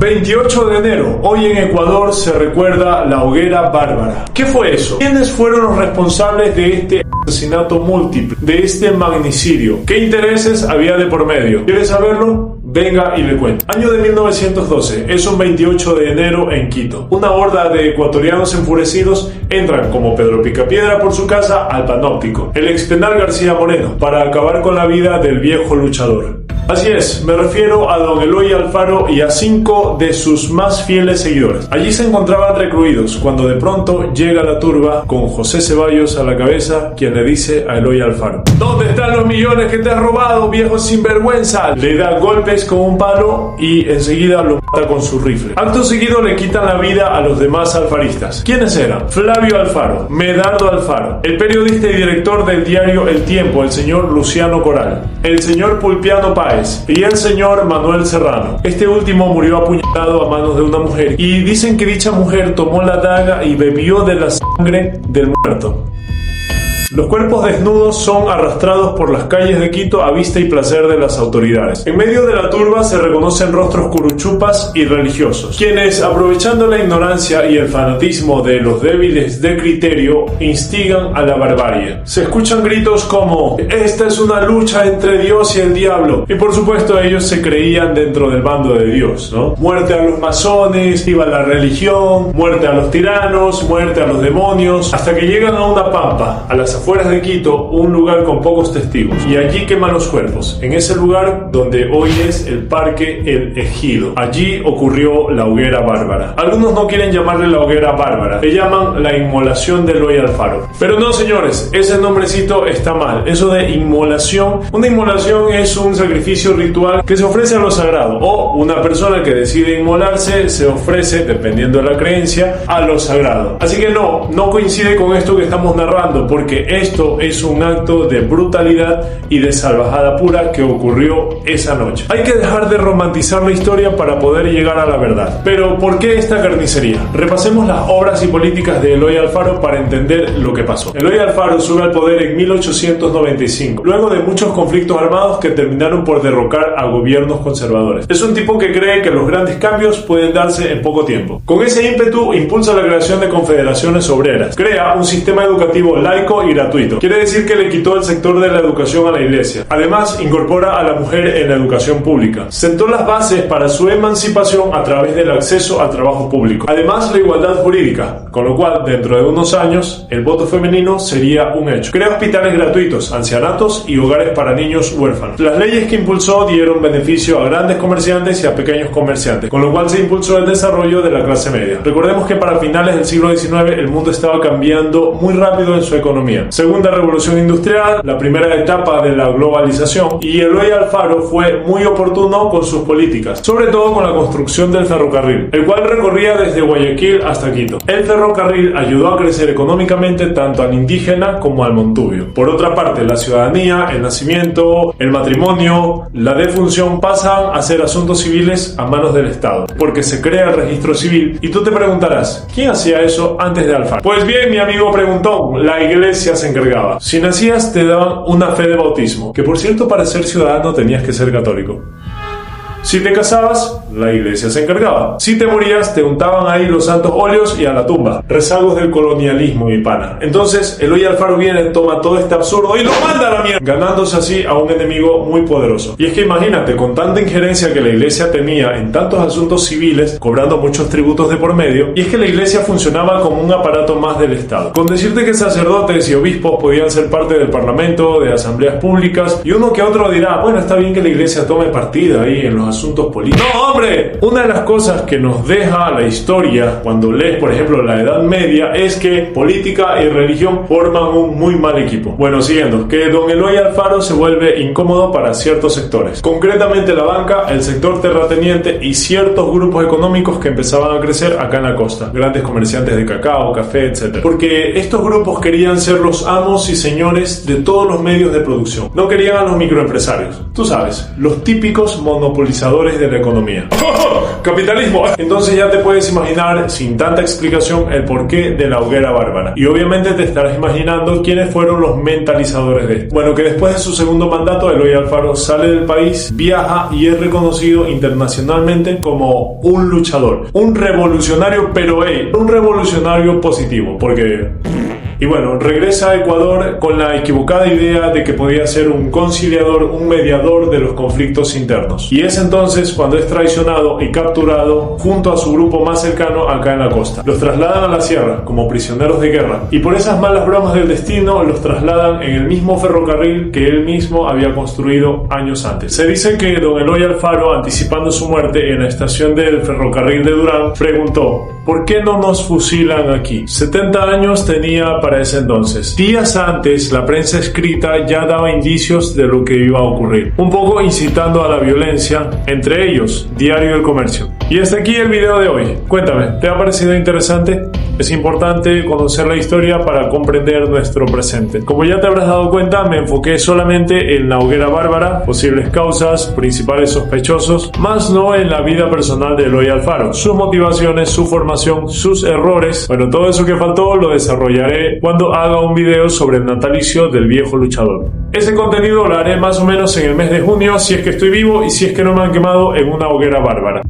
28 de enero, hoy en Ecuador se recuerda la hoguera bárbara. ¿Qué fue eso? ¿Quiénes fueron los responsables de este asesinato múltiple, de este magnicidio? ¿Qué intereses había de por medio? ¿Quieres saberlo? Venga y le cuento. Año de 1912, es un 28 de enero en Quito. Una horda de ecuatorianos enfurecidos entran como Pedro Picapiedra por su casa al Panóptico, el expenal García Moreno, para acabar con la vida del viejo luchador. Así es, me refiero a don Eloy Alfaro y a 5 de sus más fieles seguidores. Allí se encontraban recluidos cuando de pronto llega la turba con José Ceballos a la cabeza, quien le dice a Eloy Alfaro: ¿dónde están los millones que te has robado, viejo sinvergüenza? Le da golpes con un palo y enseguida lo mata con su rifle. Acto seguido le quitan la vida a los demás alfaristas. ¿Quiénes eran? Flavio Alfaro, Medardo Alfaro, el periodista y director del diario El Tiempo, el señor Luciano Coral, el señor Pulpiano Páez y el señor Manuel Serrano. Este último murió apuñalado a manos de una mujer y dicen que dicha mujer tomó la daga y bebió de la sangre del muerto. Los cuerpos desnudos son arrastrados por las calles de Quito a vista y placer de las autoridades. En medio de la turba se reconocen rostros curuchupas y religiosos, quienes, aprovechando la ignorancia y el fanatismo de los débiles de criterio, instigan a la barbarie. Se escuchan gritos como: esta es una lucha entre Dios y el diablo. Y por supuesto ellos se creían dentro del bando de Dios, ¿no? Muerte a los masones, viva la religión, muerte a los tiranos, muerte a los demonios, hasta que llegan a una pampa, a las afueras de Quito, un lugar con pocos testigos, y allí queman los cuerpos, en ese lugar donde hoy es el Parque El Ejido. Allí ocurrió la hoguera bárbara. Algunos no quieren llamarle la hoguera bárbara, le llaman la inmolación de Eloy Alfaro. Pero no, señores, ese nombrecito está mal. Eso de inmolación, una inmolación es un sacrificio ritual que se ofrece a lo sagrado, o una persona que decide inmolarse se ofrece, dependiendo de la creencia, a lo sagrado. Así que no coincide con esto que estamos narrando, porque esto es un acto de brutalidad y de salvajada pura que ocurrió esa noche. Hay que dejar de romantizar la historia para poder llegar a la verdad. Pero ¿por qué esta carnicería? Repasemos las obras y políticas de Eloy Alfaro para entender lo que pasó. Eloy Alfaro sube al poder en 1895, luego de muchos conflictos armados que terminaron por derrocar a gobiernos conservadores. Es un tipo que cree que los grandes cambios pueden darse en poco tiempo. Con ese ímpetu impulsa la creación de confederaciones obreras, crea un sistema educativo laico y gratuito. Quiere decir que le quitó el sector de la educación a la iglesia. Además, incorpora a la mujer en la educación pública. Sentó las bases para su emancipación a través del acceso al trabajo público. Además, la igualdad jurídica, con lo cual, dentro de unos años, el voto femenino sería un hecho. Crea hospitales gratuitos, ancianatos y hogares para niños huérfanos. Las leyes que impulsó dieron beneficio a grandes comerciantes y a pequeños comerciantes, con lo cual se impulsó el desarrollo de la clase media. Recordemos que para finales del siglo XIX el mundo estaba cambiando muy rápido en su economía. Segunda revolución industrial, la primera etapa de la globalización, y Eloy Alfaro fue muy oportuno con sus políticas, sobre todo con la construcción del ferrocarril, el cual recorría desde Guayaquil hasta Quito. El ferrocarril ayudó a crecer económicamente tanto al indígena como al montubio. Por otra parte, la ciudadanía, el nacimiento, el matrimonio, la defunción pasan a ser asuntos civiles a manos del Estado, porque se crea el registro civil. Y tú te preguntarás, ¿quién hacía eso antes de Alfaro? Pues bien, mi amigo preguntón, la iglesia se encargaba. Si nacías te daban una fe de bautismo, que por cierto para ser ciudadano tenías que ser católico. Si te casabas, la iglesia se encargaba. Si te morías, te untaban ahí los santos óleos y a la tumba. Rezagos del colonialismo, mi pana. Entonces, Eloy Alfaro viene, toma todo este absurdo y lo manda a la mierda, ganándose así a un enemigo muy poderoso. Y es que imagínate, con tanta injerencia que la iglesia tenía en tantos asuntos civiles, cobrando muchos tributos de por medio, y es que la iglesia funcionaba como un aparato más del Estado. Con decirte que sacerdotes y obispos podían ser parte del parlamento, de asambleas públicas, y uno que otro dirá, bueno, está bien que la iglesia tome partida ahí en los asuntos políticos. ¡No, hombre! Una de las cosas que nos deja la historia cuando lees, por ejemplo, la Edad Media, es que política y religión forman un muy mal equipo. Bueno, siguiendo, que don Eloy Alfaro se vuelve incómodo para ciertos sectores, concretamente la banca, el sector terrateniente y ciertos grupos económicos que empezaban a crecer acá en la costa, grandes comerciantes de cacao, café, etc. Porque estos grupos querían ser los amos y señores de todos los medios de producción, no querían a los microempresarios, tú sabes, los típicos monopolizadores catalizadores de la economía. ¡Capitalismo! Entonces ya te puedes imaginar, sin tanta explicación, el porqué de la hoguera bárbara. Y obviamente te estarás imaginando quiénes fueron los mentalizadores de esto. Bueno, que después de su segundo mandato, Eloy Alfaro sale del país, viaja y es reconocido internacionalmente como un luchador, un revolucionario, pero un revolucionario positivo, porque... Y bueno, regresa a Ecuador con la equivocada idea de que podía ser un conciliador, un mediador de los conflictos internos. Y es entonces cuando es traicionado y capturado junto a su grupo más cercano acá en la costa. Los trasladan a la sierra como prisioneros de guerra y por esas malas bromas del destino los trasladan en el mismo ferrocarril que él mismo había construido años antes. Se dice que don Eloy Alfaro, anticipando su muerte en la estación del ferrocarril de Durán, preguntó: ¿por qué no nos fusilan aquí? 70 años tenía para ese entonces. Días antes, la prensa escrita ya daba indicios de lo que iba a ocurrir, un poco incitando a la violencia, entre ellos, Diario El Comercio. Y hasta aquí el video de hoy. Cuéntame, ¿te ha parecido interesante? Es importante conocer la historia para comprender nuestro presente. Como ya te habrás dado cuenta, me enfoqué solamente en la hoguera bárbara, posibles causas, principales sospechosos, más no en la vida personal de Eloy Alfaro, sus motivaciones, su formación, sus errores. Bueno, todo eso que faltó lo desarrollaré cuando haga un video sobre el natalicio del viejo luchador. Ese contenido lo haré más o menos en el mes de junio, si es que estoy vivo y si es que no me han quemado en una hoguera bárbara.